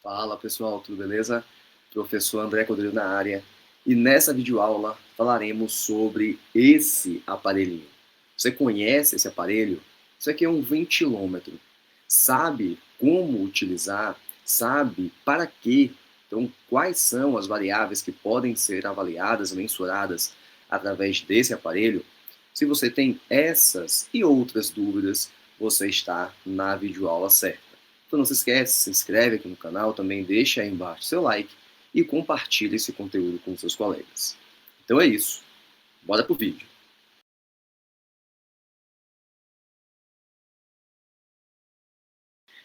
Fala pessoal, tudo beleza? Professor André Codrilho na área. E nessa videoaula falaremos sobre esse aparelhinho. Você conhece esse aparelho? Isso aqui é um ventilômetro. Sabe como utilizar? Sabe para quê? Então, quais são as variáveis que podem ser avaliadas, mensuradas através desse aparelho? Se você tem essas e outras dúvidas, você está na videoaula certa. Então não se esquece, se inscreve aqui no canal, também deixa aí embaixo seu like e compartilha esse conteúdo com seus colegas. Então é isso, bora pro vídeo.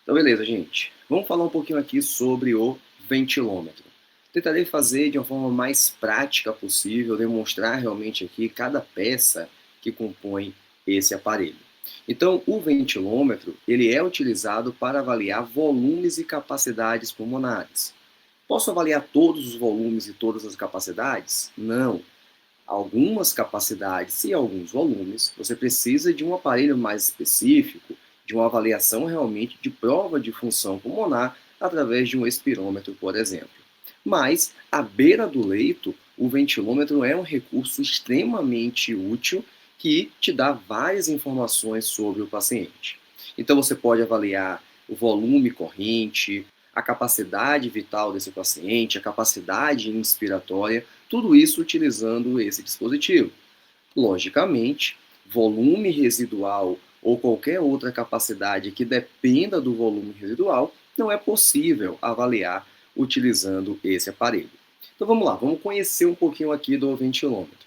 Então beleza, gente. Vamos falar um pouquinho aqui sobre o ventilômetro. Tentarei fazer de uma forma mais prática possível, demonstrar realmente aqui cada peça que compõe esse aparelho. Então, o ventilômetro, ele é utilizado para avaliar volumes e capacidades pulmonares. Posso avaliar todos os volumes e todas as capacidades? Não. Algumas capacidades e alguns volumes, você precisa de um aparelho mais específico, de uma avaliação realmente de prova de função pulmonar através de um espirômetro, por exemplo. Mas, à beira do leito, o ventilômetro é um recurso extremamente útil que te dá várias informações sobre o paciente. Então, você pode avaliar o volume corrente, a capacidade vital desse paciente, a capacidade inspiratória, tudo isso utilizando esse dispositivo. Logicamente, volume residual ou qualquer outra capacidade que dependa do volume residual não é possível avaliar utilizando esse aparelho. Então vamos lá, vamos conhecer um pouquinho aqui do ventilômetro.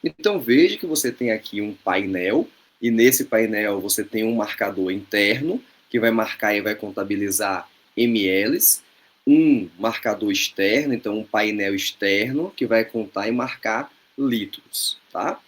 Então veja que você tem aqui um painel e nesse painel você tem um marcador interno que vai marcar e vai contabilizar mLs, um marcador externo, então um painel externo que vai contar e marcar litros, tá?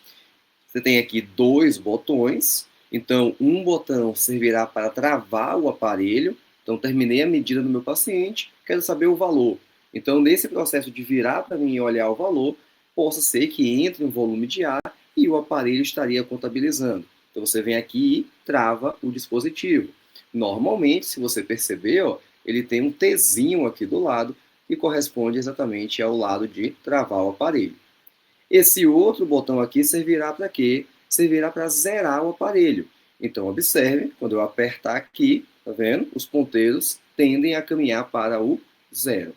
Você tem aqui dois botões, então um botão servirá para travar o aparelho, então terminei a medida do meu paciente, quero saber o valor. Então nesse processo de virar para mim e olhar o valor, possa ser que entre um volume de ar e o aparelho estaria contabilizando. Então você vem aqui e trava o dispositivo. Normalmente, se você perceber, ó, ele tem um Tzinho aqui do lado, que corresponde exatamente ao lado de travar o aparelho. Esse outro botão aqui servirá para quê? Servirá para zerar o aparelho. Então, observe, quando eu apertar aqui, tá vendo? Os ponteiros tendem a caminhar para o zero.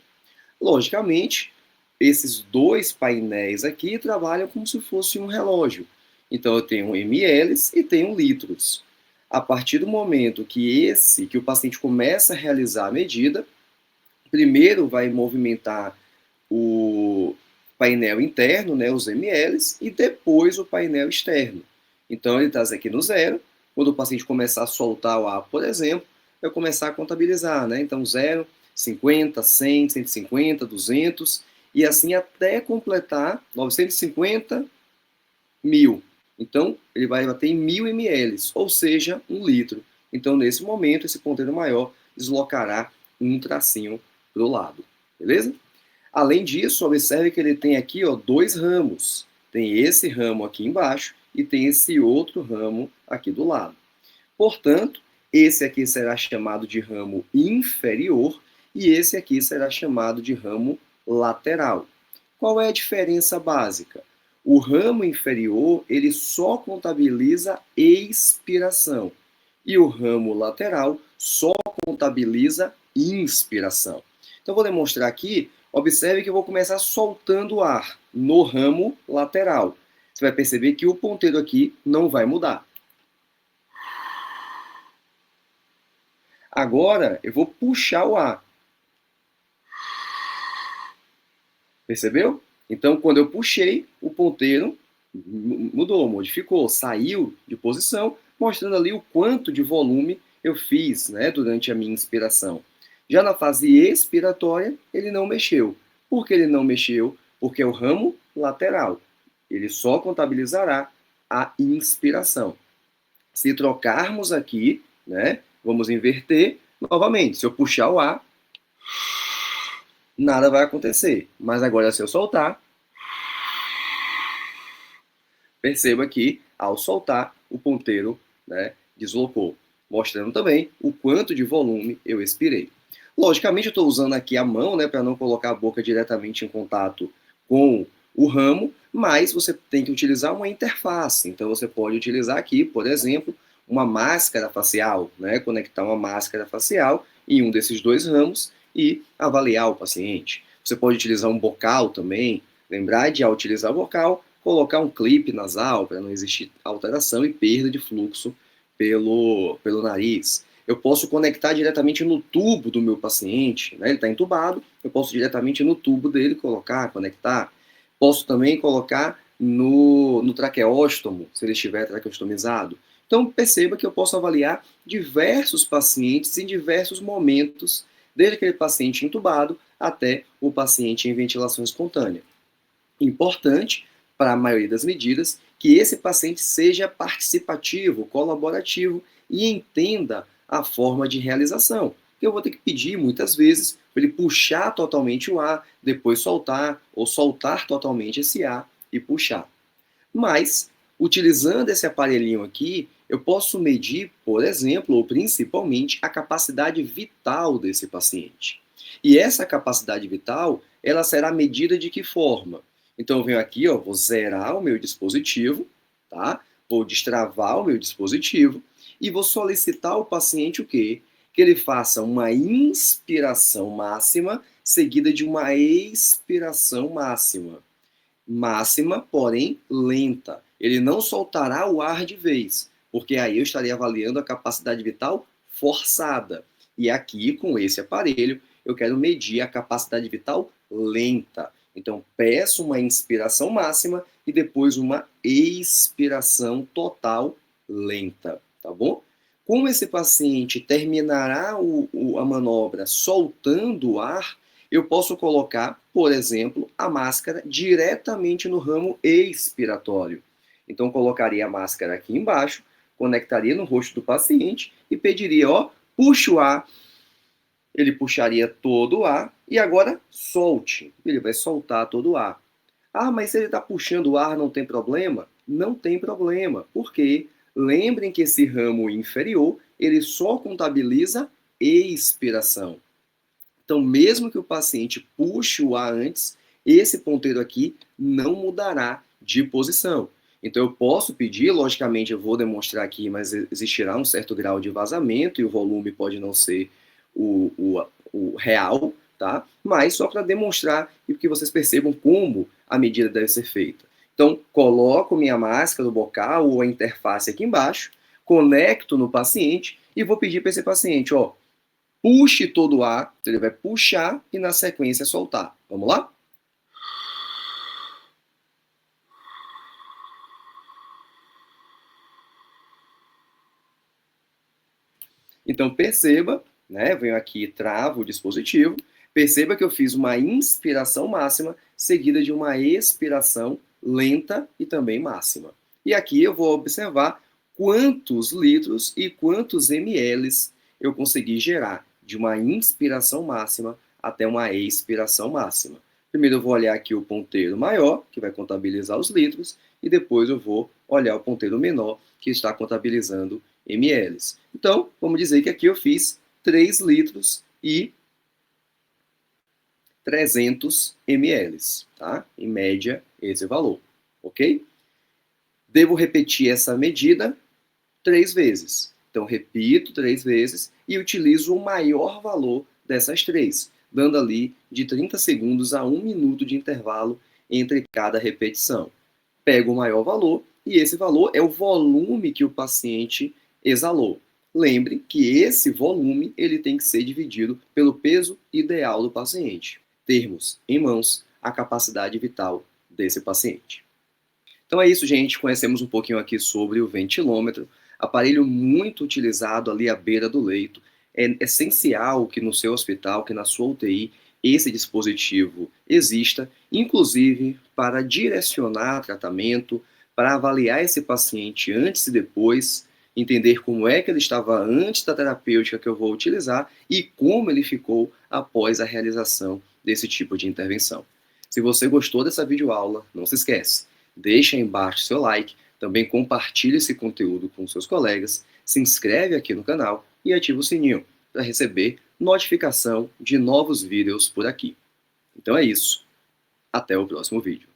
Logicamente, esses dois painéis aqui trabalham como se fosse um relógio. Então, eu tenho mLs e tenho litros. A partir do momento que o paciente começa a realizar a medida, primeiro vai movimentar o painel interno, né, os mLs, e depois o painel externo. Então ele está aqui no zero. Quando o paciente começar a soltar o ar, por exemplo, vai começar a contabilizar, né? Então 0, 50, 100, 150, 200 e assim até completar 950, 1000. Então ele vai bater em 1000 mLs, ou seja, 1 litro. Então nesse momento esse ponteiro maior deslocará um tracinho para o lado, beleza? Além disso, observe que ele tem aqui ó, dois ramos. Tem esse ramo aqui embaixo e tem esse outro ramo aqui do lado. Portanto, esse aqui será chamado de ramo inferior e esse aqui será chamado de ramo lateral. Qual é a diferença básica? O ramo inferior ele só contabiliza expiração e o ramo lateral só contabiliza inspiração. Então, vou demonstrar aqui. Observe que eu vou começar soltando o ar no ramo lateral. Você vai perceber que o ponteiro aqui não vai mudar. Agora, eu vou puxar o ar. Percebeu? Então, quando eu puxei, o ponteiro mudou, modificou, saiu de posição, mostrando ali o quanto de volume eu fiz, né, durante a minha inspiração. Já na fase expiratória, ele não mexeu. Por que ele não mexeu? Porque é o ramo lateral. Ele só contabilizará a inspiração. Se trocarmos aqui, né, vamos inverter novamente. Se eu puxar o ar, nada vai acontecer. Mas agora, se eu soltar, perceba que, ao soltar, o ponteiro, né, deslocou, mostrando também o quanto de volume eu expirei. Logicamente, eu estou usando aqui a mão, né, para não colocar a boca diretamente em contato com o ramo, mas você tem que utilizar uma interface. Então, você pode utilizar aqui, por exemplo, uma máscara facial, né, conectar uma máscara facial em um desses dois ramos e avaliar o paciente. Você pode utilizar um bocal também, lembrar de, ao utilizar o bocal, colocar um clipe nasal para não existir alteração e perda de fluxo pelo nariz. Eu posso conectar diretamente no tubo do meu paciente, né? Ele está entubado, eu posso diretamente no tubo dele colocar, conectar. Posso também colocar no traqueóstomo, se ele estiver traqueostomizado. Então, perceba que eu posso avaliar diversos pacientes em diversos momentos, desde aquele paciente entubado até o paciente em ventilação espontânea. Importante, para a maioria das medidas, que esse paciente seja participativo, colaborativo e entenda a forma de realização. Eu vou ter que pedir, muitas vezes, para ele puxar totalmente o ar, depois soltar, ou soltar totalmente esse ar e puxar. Mas, utilizando esse aparelhinho aqui, eu posso medir, por exemplo, ou principalmente, a capacidade vital desse paciente. E essa capacidade vital, ela será medida de que forma? Então, eu venho aqui, ó, vou zerar o meu dispositivo, tá? Vou destravar o meu dispositivo e vou solicitar ao paciente o quê? Que ele faça uma inspiração máxima seguida de uma expiração máxima. Máxima, porém lenta. Ele não soltará o ar de vez, porque aí eu estaria avaliando a capacidade vital forçada. E aqui, com esse aparelho, eu quero medir a capacidade vital lenta. Então, peço uma inspiração máxima e depois uma expiração total lenta, tá bom? Como esse paciente terminará a manobra soltando o ar, eu posso colocar, por exemplo, a máscara diretamente no ramo expiratório. Então, colocaria a máscara aqui embaixo, conectaria no rosto do paciente e pediria, ó, puxa o ar. Ele puxaria todo o ar e agora solte. Ele vai soltar todo o ar. Ah, mas se ele está puxando o ar, não tem problema? Não tem problema. Por quê? Lembrem que esse ramo inferior, ele só contabiliza expiração. Então, mesmo que o paciente puxe o ar antes, esse ponteiro aqui não mudará de posição. Então, eu posso pedir, logicamente, eu vou demonstrar aqui, mas existirá um certo grau de vazamento e o volume pode não ser o real, tá? Mas só para demonstrar e que vocês percebam como a medida deve ser feita. Então, coloco minha máscara do bocal ou a interface aqui embaixo, conecto no paciente e vou pedir para esse paciente, ó, puxe todo o ar, ele vai puxar e na sequência soltar. Vamos lá? Então perceba, né, venho aqui, travo o dispositivo, perceba que eu fiz uma inspiração máxima seguida de uma expiração lenta e também máxima. E aqui eu vou observar quantos litros e quantos ml eu consegui gerar de uma inspiração máxima até uma expiração máxima. Primeiro eu vou olhar aqui o ponteiro maior, que vai contabilizar os litros, e depois eu vou olhar o ponteiro menor, que está contabilizando ml. Então, vamos dizer que aqui eu fiz 3 litros e 300 ml, tá? Em média, esse valor, ok? Devo repetir essa medida 3 vezes. Então, repito 3 vezes e utilizo o maior valor dessas 3, dando ali de 30 segundos a 1 minuto de intervalo entre cada repetição. Pego o maior valor e esse valor é o volume que o paciente exalou. Lembre que esse volume ele tem que ser dividido pelo peso ideal do paciente. Termos em mãos a capacidade vital desse paciente. Então é isso, gente. Conhecemos um pouquinho aqui sobre o ventilômetro, aparelho muito utilizado ali à beira do leito. É essencial que no seu hospital, que na sua UTI, esse dispositivo exista, inclusive para direcionar tratamento, para avaliar esse paciente antes e depois, entender como é que ele estava antes da terapêutica que eu vou utilizar e como ele ficou após a realização desse tipo de intervenção. Se você gostou dessa videoaula, não se esquece, deixa aí embaixo seu like, também compartilhe esse conteúdo com seus colegas, se inscreve aqui no canal e ativa o sininho para receber notificação de novos vídeos por aqui. Então é isso. Até o próximo vídeo.